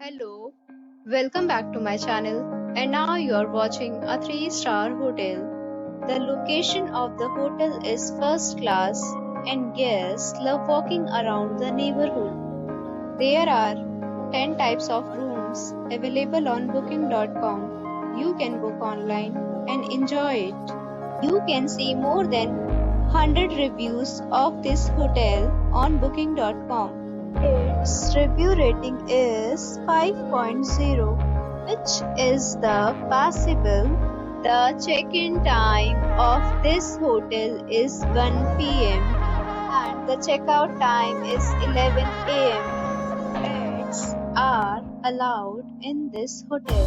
Hello, welcome back to my channel, and now you are watching a 3-star hotel. The location of the hotel is first class and guests love walking around the neighborhood. There are 10 types of rooms available on booking.com. You can book online and enjoy it. You can see more than 100 reviews of this hotel on booking.com. Its review rating is 5.0, which is the passable. The check-in time of this hotel is 1 p.m. and the checkout time is 11 a.m. Pets are allowed in this hotel.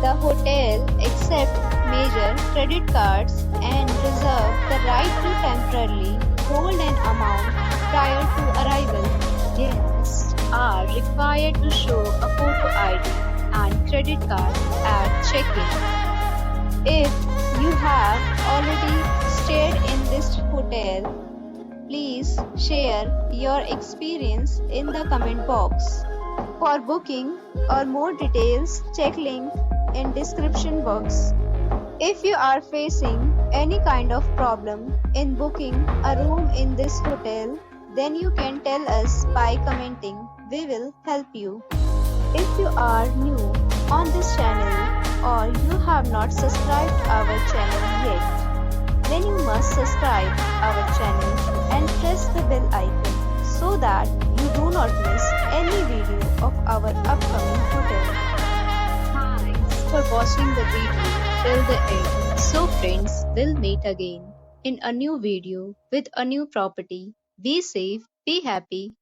The hotel accepts major credit cards and reserves the right to temporarily hold an amount prior to arrival. Guests are required to show a photo ID and credit card at check-in. If you have already stayed in this hotel, please share your experience in the comment box. For booking or more details, check link in description box. If you are facing any kind of problem in booking a room in this hotel, then you can tell us by commenting. We will help you. If you are new on this channel or you have not subscribed our channel yet, then you must subscribe our channel and press the bell icon so that you do not miss any video of our upcoming hotel. Thanks for watching the video till the end. So friends, we'll meet again in a new video with a new property. Be safe, be happy.